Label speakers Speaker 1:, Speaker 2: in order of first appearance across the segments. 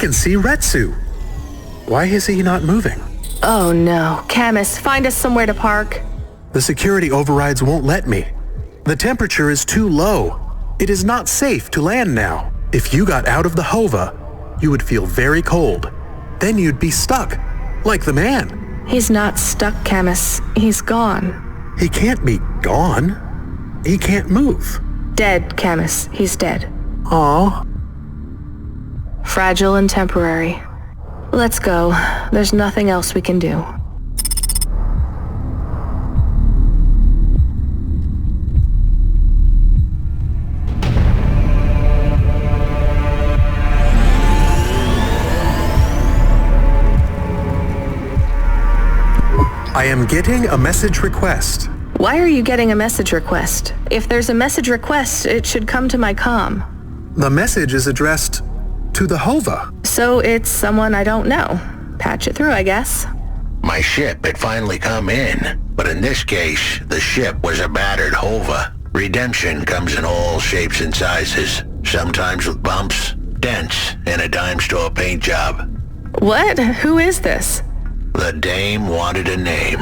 Speaker 1: can see Retsu. Why is he not moving?
Speaker 2: Oh no. Camus, find us somewhere to park.
Speaker 1: The security overrides won't let me. The temperature is too low. It is not safe to land now. If you got out of the Hova, you would feel very cold. Then you'd be stuck, like the man.
Speaker 2: He's not stuck, Camus. He's gone.
Speaker 1: He can't be gone. He can't move.
Speaker 2: Dead, Camus. He's dead.
Speaker 1: Aw.
Speaker 2: Fragile and temporary. Let's go. There's nothing else we can do.
Speaker 1: I am getting a message request.
Speaker 2: Why are you getting a message request? If there's a message request, it should come to my comm.
Speaker 1: The message is addressed to the Hova.
Speaker 2: So it's someone I don't know. Patch it through, I guess.
Speaker 3: My ship had finally come in, but in this case, the ship was a battered Hova. Redemption comes in all shapes and sizes, sometimes with bumps, dents, and a dime store paint job.
Speaker 2: What? Who is this?
Speaker 3: The dame wanted a name.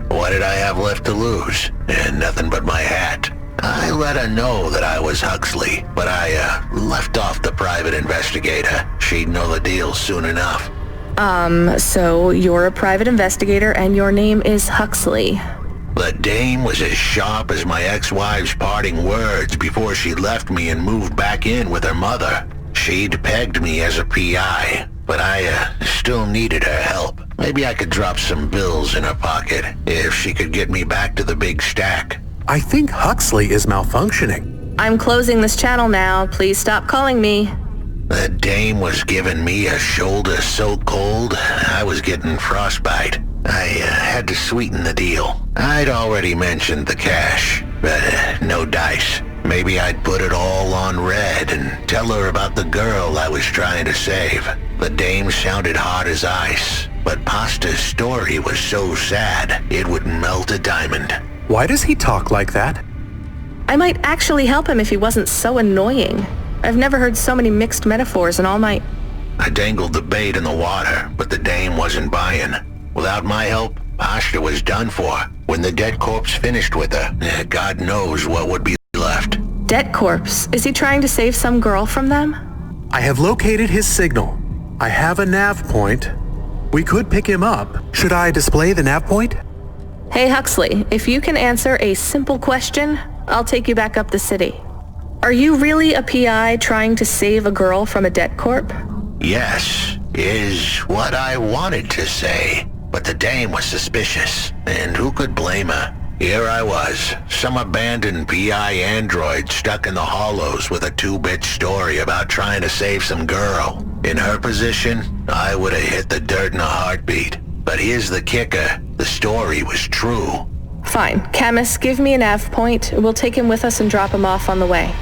Speaker 3: What did I have left to lose? Nothing but my hat. I let her know that I was Huxley, but I left off the private investigator. She'd know the deal soon enough.
Speaker 2: So you're a private investigator and your name is Huxley.
Speaker 3: The dame was as sharp as my ex-wife's parting words before she left me and moved back in with her mother. She'd pegged me as a PI, but I still needed her help. Maybe I could drop some bills in her pocket if she could get me back to the big stack.
Speaker 1: I think Huxley is malfunctioning.
Speaker 2: I'm closing this channel now. Please stop calling me.
Speaker 3: The dame was giving me a shoulder so cold, I was getting frostbite. I had to sweeten the deal. I'd already mentioned the cash, but no dice. Maybe I'd put it all on red and tell her about the girl I was trying to save. The dame sounded hard as ice, but Pasta's story was so sad it would melt a diamond.
Speaker 1: Why does he talk like that?
Speaker 2: I might actually help him if he wasn't so annoying. I've never heard so many mixed metaphors in all my...
Speaker 3: I dangled the bait in the water, but the dame wasn't buying. Without my help, Pasta was done for. When the dead corpse finished with her, God knows what would be left.
Speaker 2: Dead corpse? Is he trying to save some girl from them?
Speaker 1: I have located his signal. I have a nav point. We could pick him up. Should I display the nav point?
Speaker 2: Hey Huxley, if you can answer a simple question, I'll take you back up the city. Are you really a PI trying to save a girl from a dead corp?
Speaker 3: Yes, is what I wanted to say. But the dame was suspicious, and who could blame her? Here I was, some abandoned PI android stuck in the hollows with a 2-bit story about trying to save some girl. In her position, I would have hit the dirt in a heartbeat. But here's the kicker, the story was true.
Speaker 2: Fine. Camus, give me a nav point. We'll take him with us and drop him off on the way.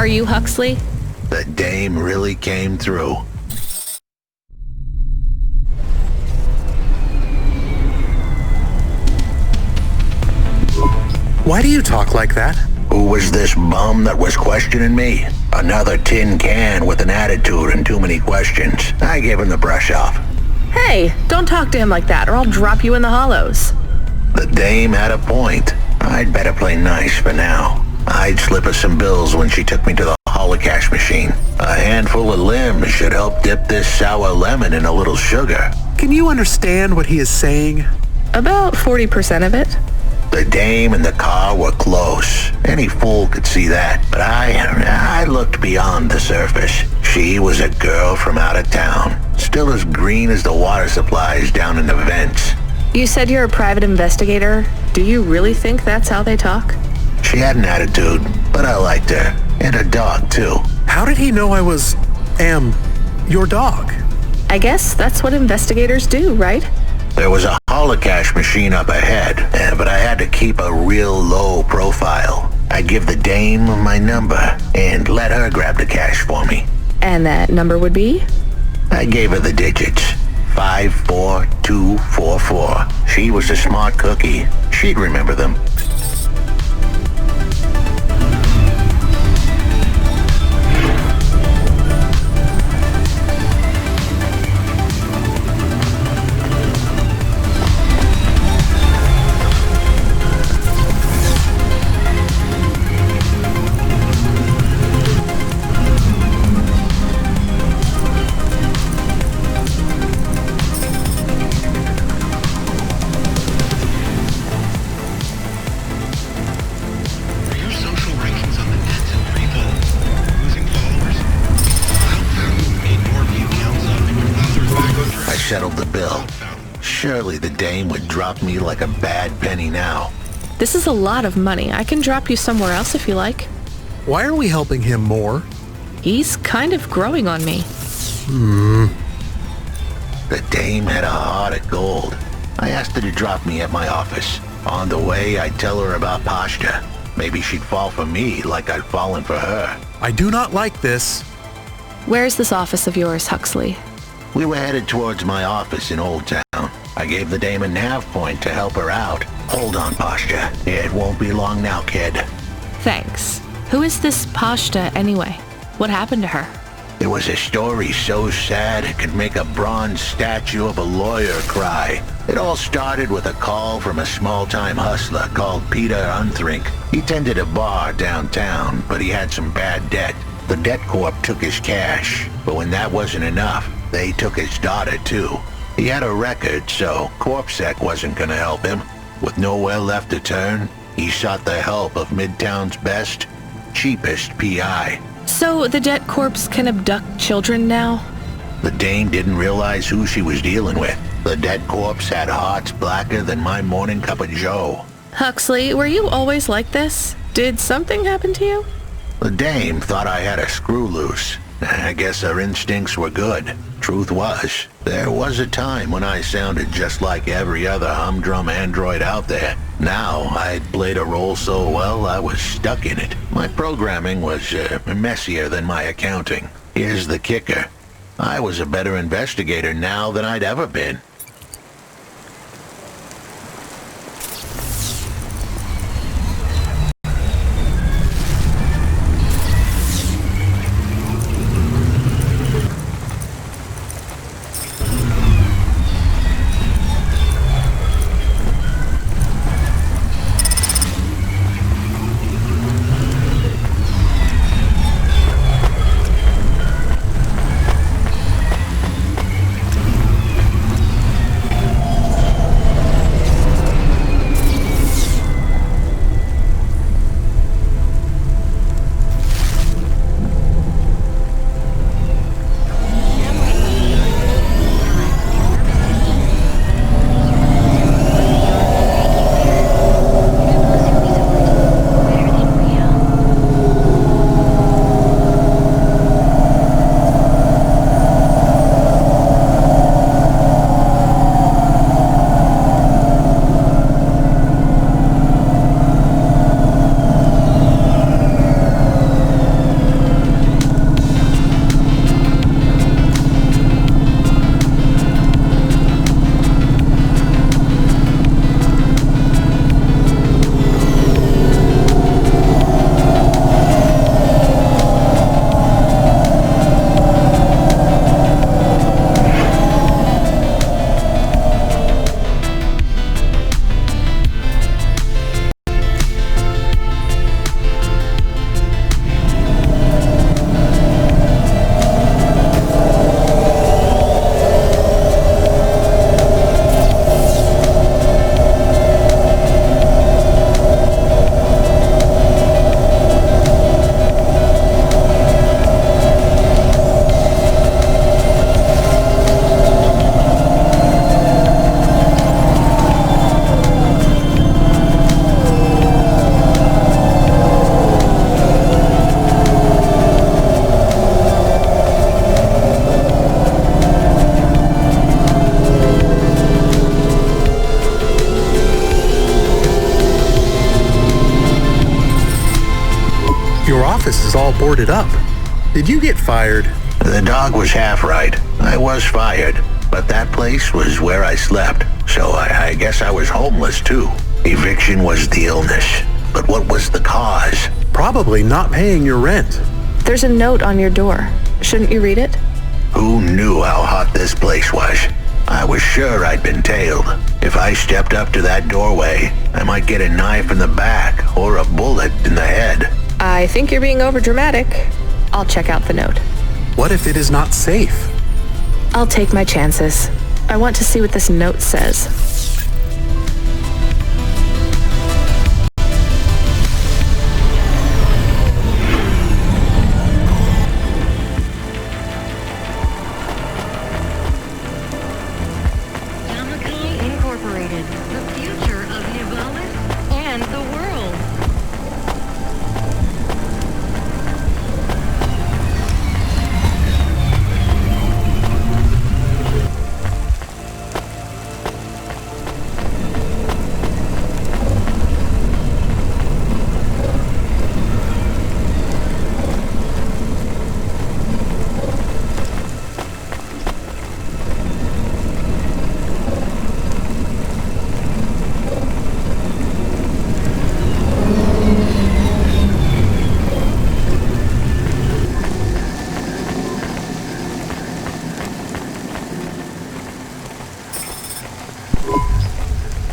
Speaker 2: Are you Huxley?
Speaker 3: The dame really came through.
Speaker 1: Why do you talk like that?
Speaker 3: Who was this bum that was questioning me? Another tin can with an attitude and too many questions. I gave him the brush off.
Speaker 2: Hey, don't talk to him like that or I'll drop you in the hollows.
Speaker 3: The dame had a point. I'd better play nice for now. I'd slip her some bills when she took me to the holocash machine. A handful of limbs should help dip this sour lemon in a little sugar.
Speaker 1: Can you understand what he is saying?
Speaker 2: About 40% of it.
Speaker 3: The dame and the car were close. Any fool could see that. But I looked beyond the surface. She was a girl from out of town. Still as green as the water supplies down in the vents.
Speaker 2: You said you're a private investigator. Do you really think that's how they talk?
Speaker 3: She had an attitude, but I liked her. And a dog, too.
Speaker 1: How did he know I was, your dog?
Speaker 2: I guess that's what investigators do, right?
Speaker 3: There was a holocash machine up ahead, but I had to keep a real low profile. I'd give the dame my number and let her grab the cash for me.
Speaker 2: And that number would be?
Speaker 3: I gave her the digits. 54244. She was a smart cookie. She'd remember them. Settled the bill. Surely the dame would drop me like a bad penny now.
Speaker 2: This is a lot of money. I can drop you somewhere else if you like.
Speaker 1: Why are we helping him more?
Speaker 2: He's kind of growing on me.
Speaker 3: The dame had a heart of gold. I asked her to drop me at my office. On the way, I'd tell her about Pashta. Maybe she'd fall for me like I'd fallen for her.
Speaker 1: I do not like this.
Speaker 2: Where's this office of yours, Huxley?
Speaker 3: We were headed towards my office in Old Town. I gave the dame a nav point to help her out. Hold on, Pashta. It won't be long now, kid.
Speaker 2: Thanks. Who is this Pashta anyway? What happened to her?
Speaker 3: It was a story so sad it could make a bronze statue of a lawyer cry. It all started with a call from a small-time hustler called Peter Unthrink. He tended a bar downtown, but he had some bad debt. The debt corp took his cash, but when that wasn't enough, they took his daughter, too. He had a record, so CorpSec wasn't gonna help him. With nowhere left to turn, he sought the help of Midtown's best, cheapest PI.
Speaker 2: So the debt corps can abduct children now?
Speaker 3: The dame didn't realize who she was dealing with. The debt corpse had hearts blacker than my morning cup of joe.
Speaker 2: Huxley, were you always like this? Did something happen to you?
Speaker 3: The dame thought I had a screw loose. I guess her instincts were good. Truth was, there was a time when I sounded just like every other humdrum android out there. Now, I'd played a role so well I was stuck in it. My programming was messier than my accounting. Here's the kicker. I was a better investigator now than I'd ever been.
Speaker 1: was all boarded up. Did you get fired?
Speaker 3: The dog was half right. I was fired, but that place was where I slept, so I guess I was homeless too. Eviction was the illness, but what was the cause?
Speaker 1: Probably not paying your rent.
Speaker 2: There's a note on your door. Shouldn't you read it?
Speaker 3: Who knew how hot this place was? I was sure I'd been tailed. If I stepped up to that doorway, I might get a knife in the back or a bullet in the head.
Speaker 2: I think you're being overdramatic. I'll check out the note.
Speaker 1: What if it is not safe?
Speaker 2: I'll take my chances. I want to see what this note says.
Speaker 4: Incorporated, the future of Nivalis and the world.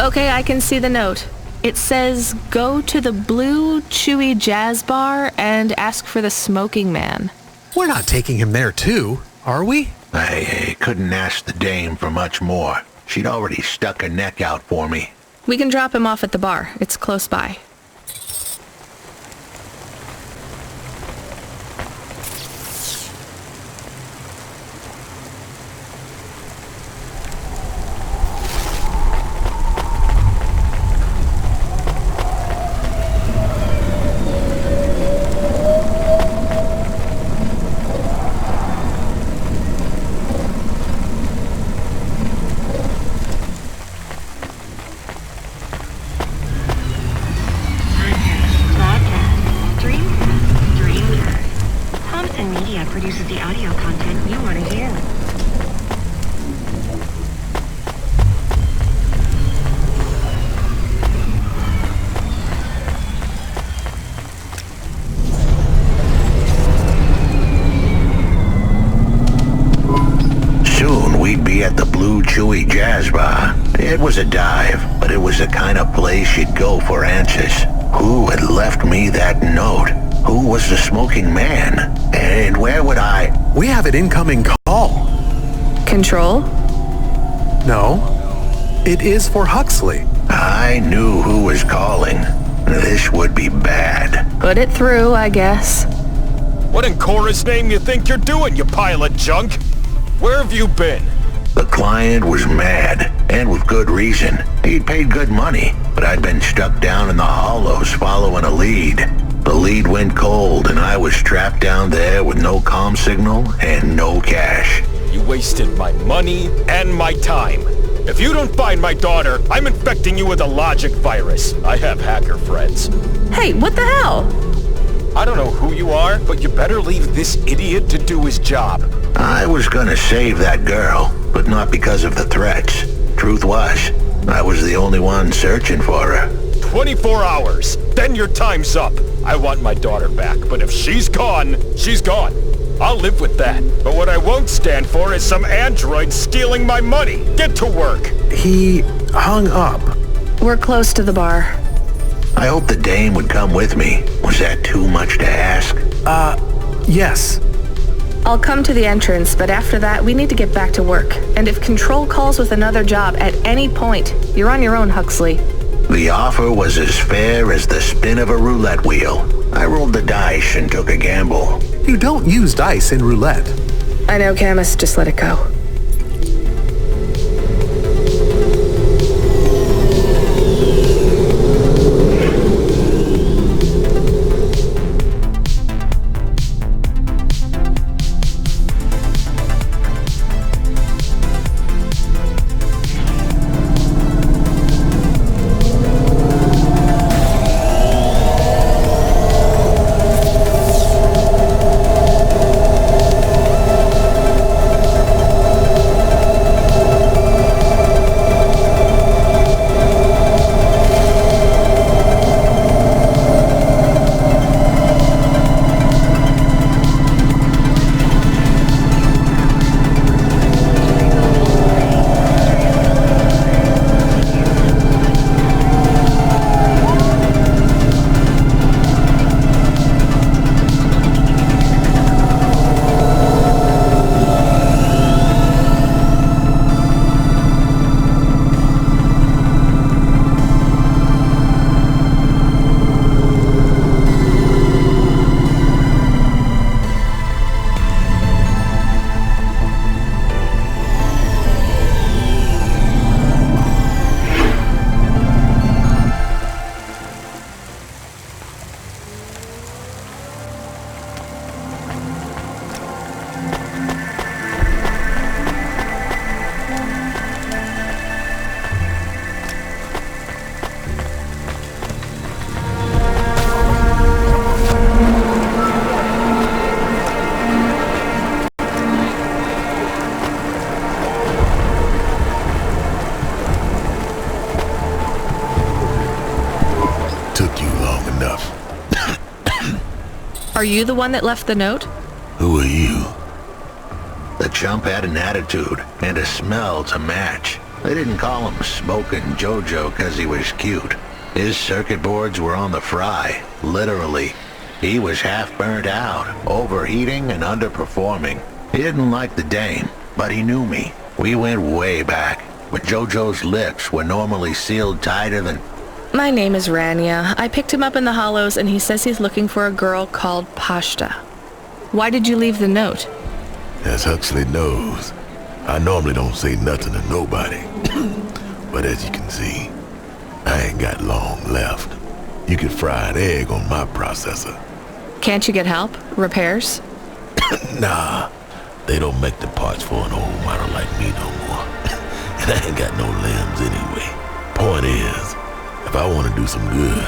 Speaker 2: Okay, I can see the note. It says, go to the Blue Chewy Jazz Bar and ask for the smoking man.
Speaker 1: We're not taking him there too, are we?
Speaker 3: I couldn't ask the dame for much more. She'd already stuck her neck out for me.
Speaker 2: We can drop him off at the bar. It's close by.
Speaker 4: Produces the audio content you want to hear.
Speaker 3: Soon we'd be at the Blue Chewy Jazz Bar. It was a dive, but it was the kind of place you'd go for answers. Who had left me that note? Who was the smoking man? And where would I...
Speaker 1: We have an incoming call.
Speaker 2: Control?
Speaker 1: No. It is for Huxley.
Speaker 3: I knew who was calling. This would be bad.
Speaker 2: Put it through, I guess.
Speaker 5: What in Cora's name you think you're doing, you pile of junk? Where have you been?
Speaker 3: The client was mad, and with good reason. He'd paid good money, but I'd been stuck down in the hollows following a lead. The lead went cold, and I was trapped down there with no comm signal and no cash.
Speaker 5: You wasted my money and my time. If you don't find my daughter, I'm infecting you with a logic virus. I have hacker friends.
Speaker 2: Hey, what the hell?
Speaker 5: I don't know who you are, but you better leave this idiot to do his job.
Speaker 3: I was gonna save that girl, but not because of the threats. Truth was, I was the only one searching for her.
Speaker 5: 24 hours, then your time's up. I want my daughter back, but if she's gone, she's gone. I'll live with that. But what I won't stand for is some android stealing my money. Get to work.
Speaker 1: He hung up.
Speaker 2: We're close to the bar.
Speaker 3: I hoped the dame would come with me. Was that too much to ask?
Speaker 1: Yes.
Speaker 2: I'll come to the entrance, but after that, we need to get back to work. And if Control calls with another job at any point, you're on your own, Huxley.
Speaker 3: The offer was as fair as the spin of a roulette wheel. I rolled the dice and took a gamble.
Speaker 1: You don't use dice in roulette.
Speaker 2: I know, Camus. Just let it go. Are you the one that left the note?
Speaker 6: Who are you?
Speaker 3: The chump had an attitude and a smell to match. They didn't call him Smokin' Jojo 'cause he was cute. His circuit boards were on the fry, literally. He was half burnt out, overheating and underperforming. He didn't like the dame, but he knew me. We went way back, but Jojo's lips were normally sealed tighter than...
Speaker 2: My name is Rania. I picked him up in the Hollows and he says he's looking for a girl called Pashta. Why did you leave the note?
Speaker 6: As Huxley knows, I normally don't say nothing to nobody. But as you can see, I ain't got long left. You could fry an egg on my processor.
Speaker 2: Can't you get help? Repairs?
Speaker 6: Nah, they don't make the parts for an old model like me no more. And I ain't got no limbs anyway. Point is, if I want to do some good,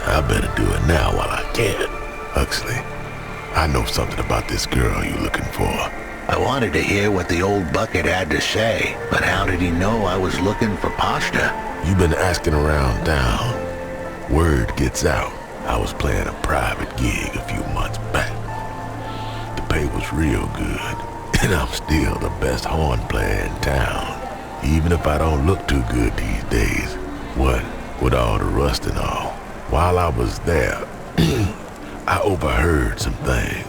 Speaker 6: I better do it now while I can. Huxley, I know something about this girl you're looking for.
Speaker 3: I wanted to hear what the old bucket had to say, but how did he know I was looking for Pashta?
Speaker 6: You've been asking around town. Word gets out. I was playing a private gig a few months back. The pay was real good, and I'm still the best horn player in town. Even if I don't look too good these days. What with all the rust and all. While I was there, I overheard some things.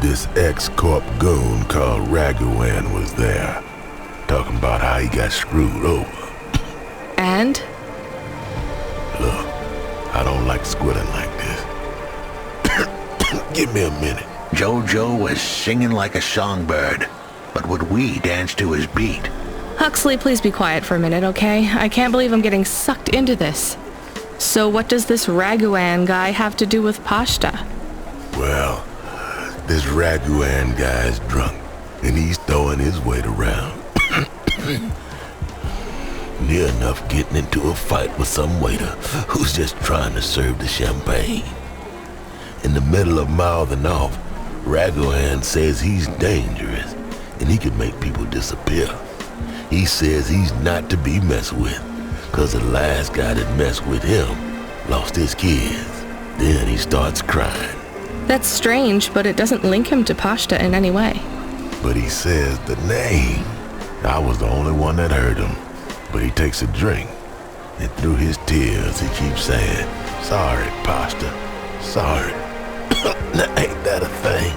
Speaker 6: This ex-corp goon called Raguan was there, talking about how he got screwed over.
Speaker 2: And?
Speaker 6: Look, I don't like squilling like this. Give me a minute.
Speaker 3: Jojo was singing like a songbird, but would we dance to his beat?
Speaker 2: Huxley, please be quiet for a minute, okay? I can't believe I'm getting sucked into this. So what does this Raguan guy have to do with Pashta?
Speaker 6: Well, this Raguan guy's drunk, and he's throwing his weight around. Near enough getting into a fight with some waiter who's just trying to serve the champagne. In the middle of mouthing off, Raguan says he's dangerous, and he can make people disappear. He says he's not to be messed with, 'cause the last guy that messed with him lost his kids. Then he starts crying.
Speaker 2: That's strange, but it doesn't link him to Pashta in any way.
Speaker 6: But he says the name. I was the only one that heard him. But he takes a drink, and through his tears he keeps saying, "Sorry, Pashta, sorry." Ain't that a thing?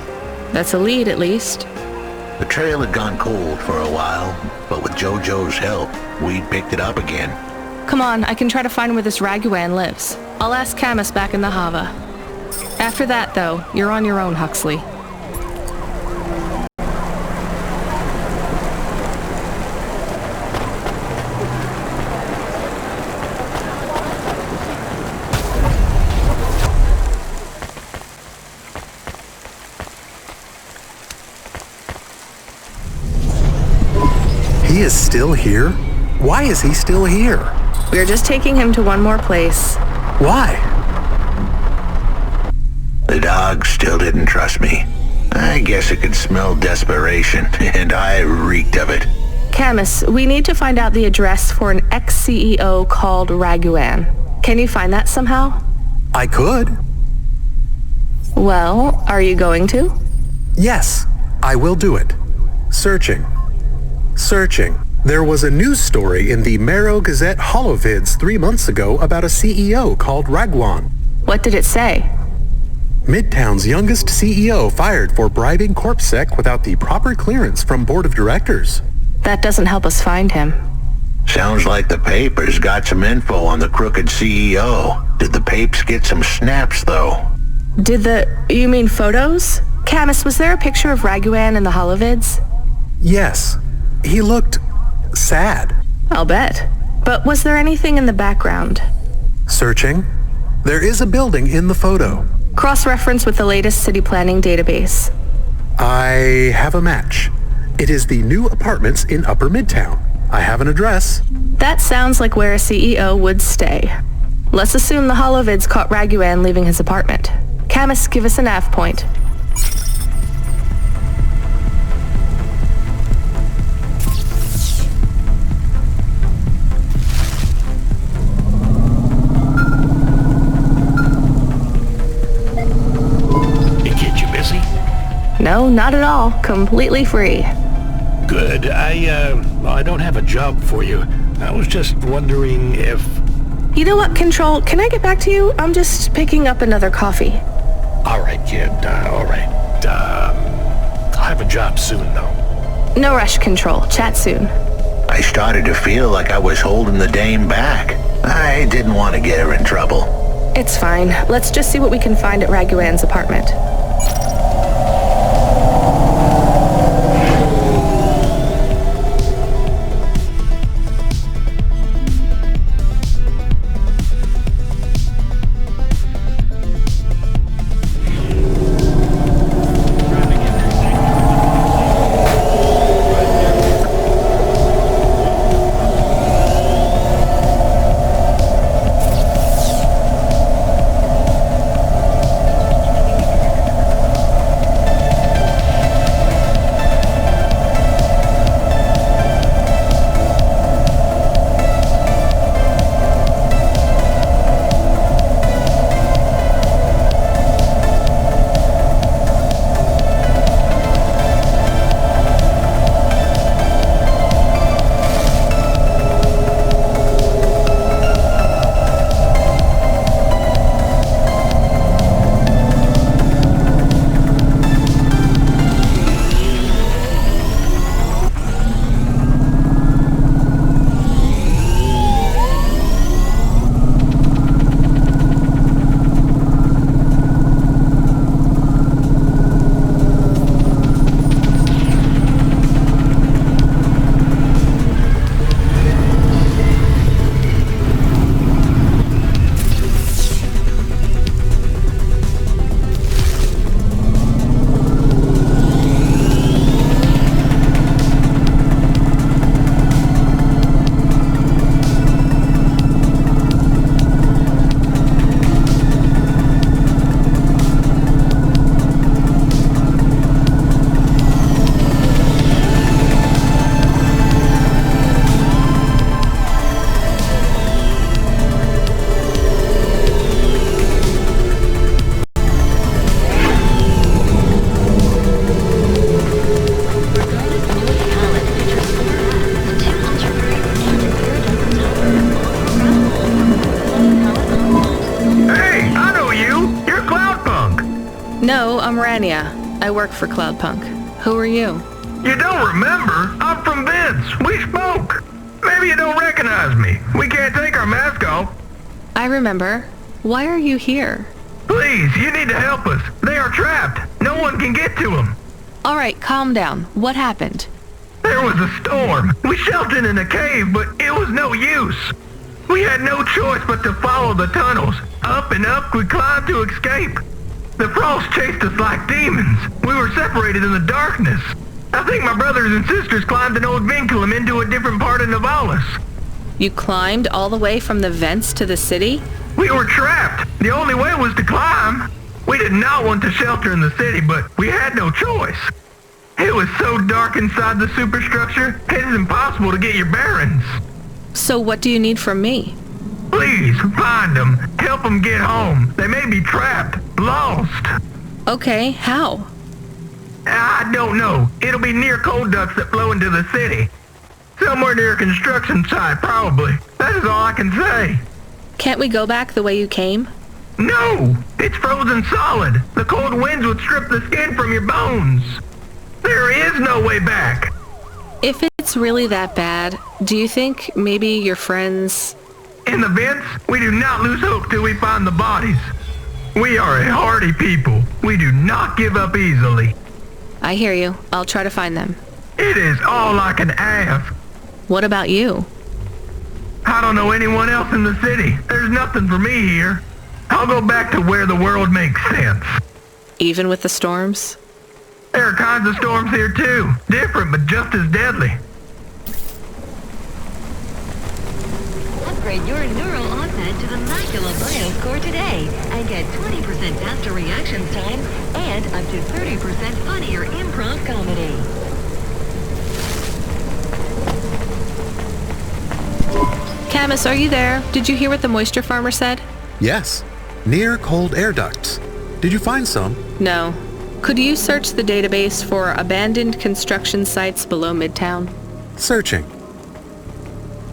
Speaker 2: That's a lead, at least.
Speaker 3: The trail had gone cold for a while, but with Jojo's help, we picked it up again.
Speaker 2: Come on, I can try to find where this Raguan lives. I'll ask Camus back in the Hava. After that, though, you're on your own, Huxley.
Speaker 1: He is still here? Why is he still here?
Speaker 2: We're just taking him to one more place.
Speaker 1: Why?
Speaker 3: The dog still didn't trust me. I guess it could smell desperation, and I reeked of it.
Speaker 2: Camus, we need to find out the address for an ex-CEO called Raguan. Can you find that somehow?
Speaker 1: I could.
Speaker 2: Well, are you going to?
Speaker 1: Yes, I will do it. Searching. There was a news story in the Marrow Gazette Holovids 3 months ago about a CEO called Raguan.
Speaker 2: What did it say?
Speaker 1: Midtown's youngest CEO fired for bribing CorpSec without the proper clearance from board of directors.
Speaker 2: That doesn't help us find him.
Speaker 3: Sounds like the papers got some info on the crooked CEO. Did the papes get some snaps, though?
Speaker 2: You mean photos? Camus, was there a picture of Raguan in the Holovids?
Speaker 1: Yes. He looked sad.
Speaker 2: I'll bet. But was there anything in the background?
Speaker 1: Searching. There is a building in the photo.
Speaker 2: Cross-reference with the latest city planning database.
Speaker 1: I have a match. It is the new apartments in Upper Midtown. I have an address.
Speaker 2: That sounds like where a CEO would stay. Let's assume the Holovids caught Raguan leaving his apartment. Camus, give us a nav point.
Speaker 6: It
Speaker 2: No, not at all. Completely free.
Speaker 7: Good. I don't have a job for you. I was just wondering if...
Speaker 2: You know what, Control? Can I get back to you? I'm just picking up another coffee.
Speaker 7: All right, kid. All right. I'll have a job soon, though.
Speaker 2: No rush, Control. Chat soon.
Speaker 3: I started to feel like I was holding the dame back. I didn't want to get her in trouble.
Speaker 2: It's fine. Let's just see what we can find at Raguan's apartment. No, I'm Rania. I work for Cloudpunk. Who are you?
Speaker 8: You don't remember? I'm from Vince. We spoke. Maybe you don't recognize me. We can't take our mask off.
Speaker 2: I remember. Why are you here?
Speaker 8: Please, you need to help us. They are trapped. No one can get to them.
Speaker 2: All right, calm down. What happened?
Speaker 8: There was a storm. We sheltered in a cave, but it was no use. We had no choice but to follow the tunnels. Up and up, we climbed to escape. The frost chased us like demons. We were separated in the darkness. I think my brothers and sisters climbed an old vinculum into a different part of Navalis.
Speaker 2: You climbed all the way from the vents to the city?
Speaker 8: We were trapped. The only way was to climb. We did not want to shelter in the city, but we had no choice. It was so dark inside the superstructure, it is impossible to get your bearings.
Speaker 2: So what do you need from me?
Speaker 8: Please, find them. Help them get home. They may be trapped, lost.
Speaker 2: Okay, how?
Speaker 8: I don't know. It'll be near coal ducts that flow into the city. Somewhere near a construction site, probably. That is all I can say.
Speaker 2: Can't we go back the way you came?
Speaker 8: No! It's frozen solid. The cold winds would strip the skin from your bones. There is no way back.
Speaker 2: If it's really that bad, do you think maybe your friends...
Speaker 8: In the vents, we do not lose hope till we find the bodies. We are a hardy people. We do not give up easily.
Speaker 2: I hear you. I'll try to find them.
Speaker 8: It is all I can ask.
Speaker 2: What about you?
Speaker 8: I don't know anyone else in the city. There's nothing for me here. I'll go back to where the world makes sense.
Speaker 2: Even with the storms?
Speaker 8: There are kinds of storms here too. Different, but just as deadly.
Speaker 4: Upgrade your neural onset to the Macula BIOS core today and get 20% faster reaction time and up to 30% funnier improv comedy.
Speaker 2: Camus, are you there? Did you hear what the moisture farmer said?
Speaker 1: Yes, near cold air ducts. Did you find some?
Speaker 2: No. Could you search the database for abandoned construction sites below Midtown?
Speaker 1: Searching.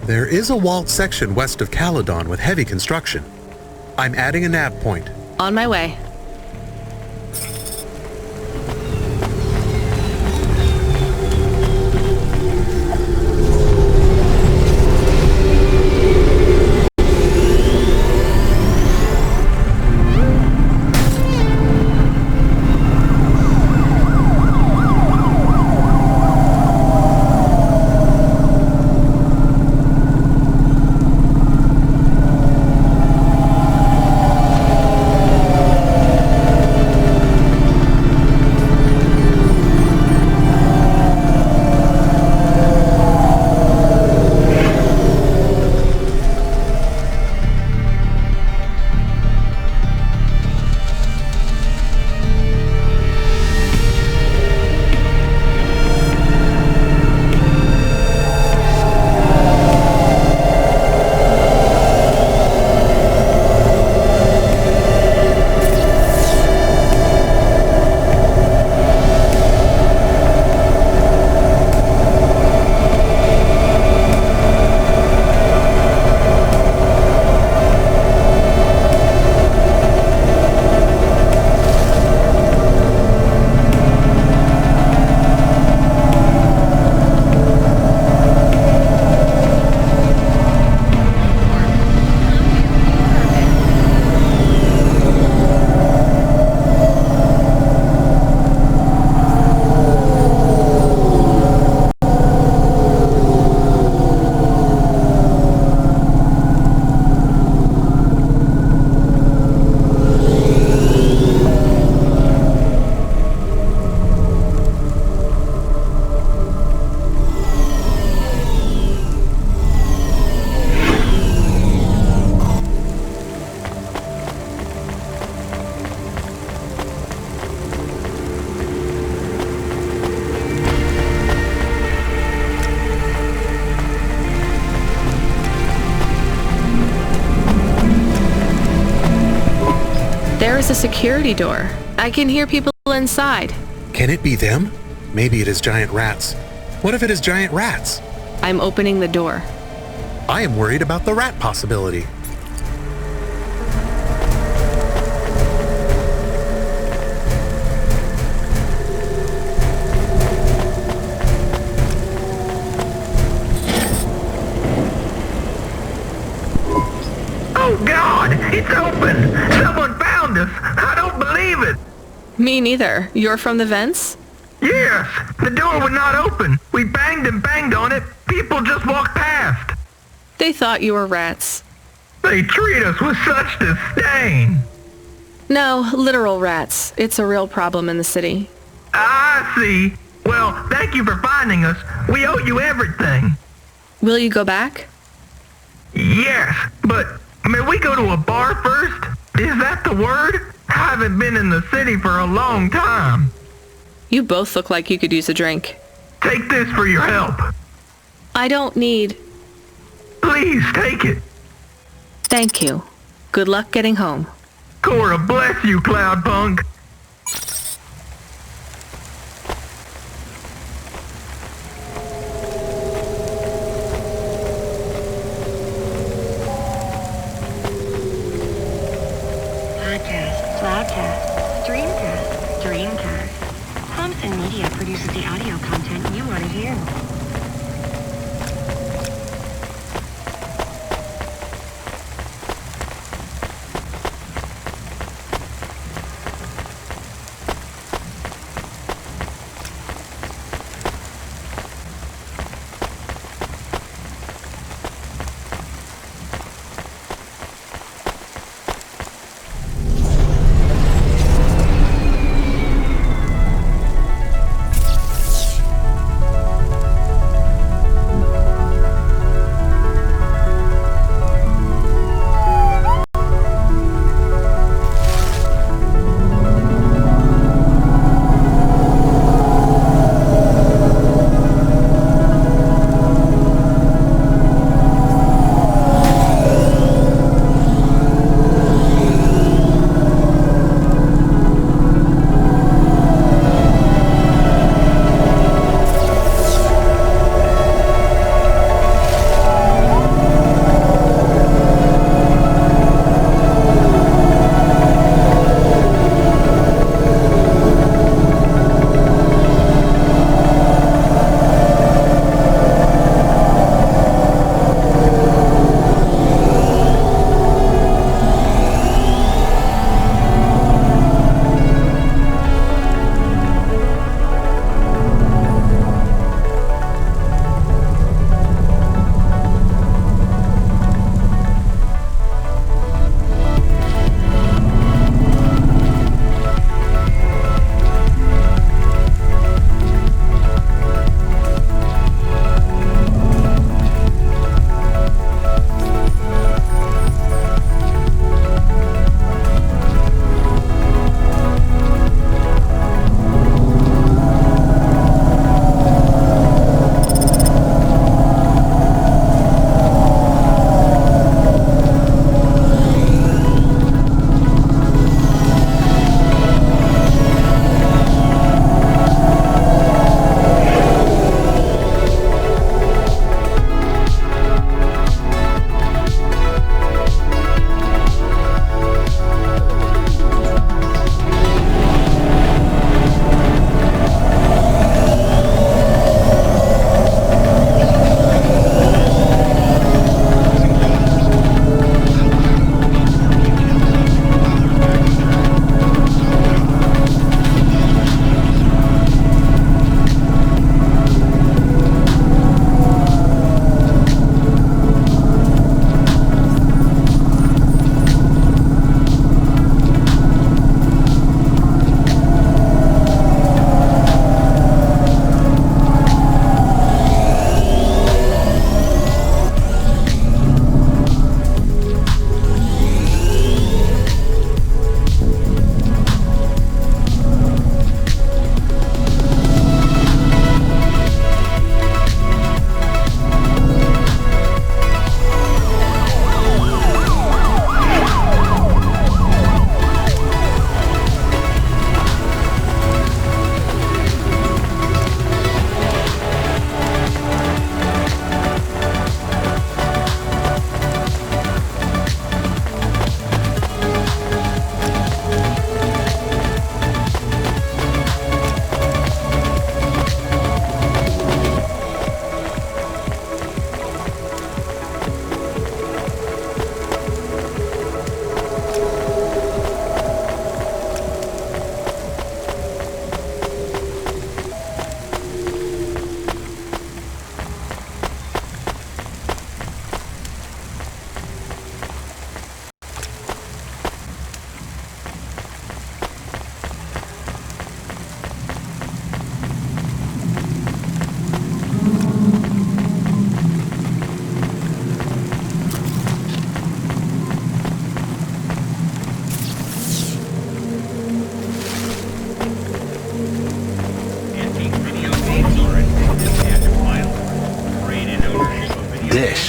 Speaker 1: There is a walled section west of Caledon with heavy construction. I'm adding a nav point.
Speaker 2: On my way. There is a security door. I can hear people inside.
Speaker 1: Can it be them? Maybe it is giant rats. What if it is giant rats?
Speaker 2: I'm opening the door.
Speaker 1: I am worried about the rat possibility.
Speaker 8: Oh God, it's open! Someone found us! I don't believe it!
Speaker 2: Me neither. You're from the vents?
Speaker 8: Yes! The door would not open. We banged and banged on it. People just walked past.
Speaker 2: They thought you were rats.
Speaker 8: They treat us with such disdain.
Speaker 2: No, literal rats. It's a real problem in the city.
Speaker 8: I see. Well, thank you for finding us. We owe you everything.
Speaker 2: Will you go back?
Speaker 8: Yes, but may we go to a bar first? Is that the word? I haven't been in the city for a long time.
Speaker 2: You both look like you could use a drink.
Speaker 8: Take this for your help.
Speaker 2: I don't need...
Speaker 8: Please take it.
Speaker 2: Thank you. Good luck getting home.
Speaker 8: Cora bless you, Cloudpunk.
Speaker 4: Podcast, Cloudcast, Streamcast, Dreamcast. Thompson Media produces the audio content you want to hear.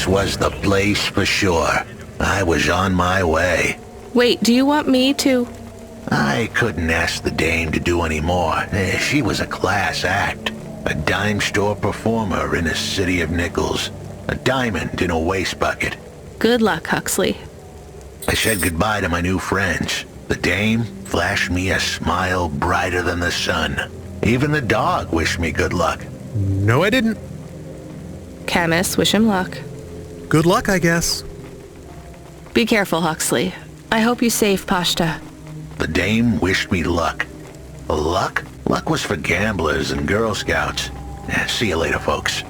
Speaker 3: This was the place for sure. I was on my way.
Speaker 2: Wait, do you want me to...
Speaker 3: I couldn't ask the dame to do any more. She was a class act. A dime store performer in a city of nickels. A diamond in a waste bucket.
Speaker 2: Good luck, Huxley.
Speaker 3: I said goodbye to my new friends. The dame flashed me a smile brighter than the sun. Even the dog wished me good luck.
Speaker 1: No, I didn't.
Speaker 2: Camus, wish him luck.
Speaker 1: Good luck, I guess.
Speaker 2: Be careful, Huxley. I hope you save Pashta.
Speaker 3: The dame wished me luck. Luck? Luck was for gamblers and Girl Scouts. See you later, folks.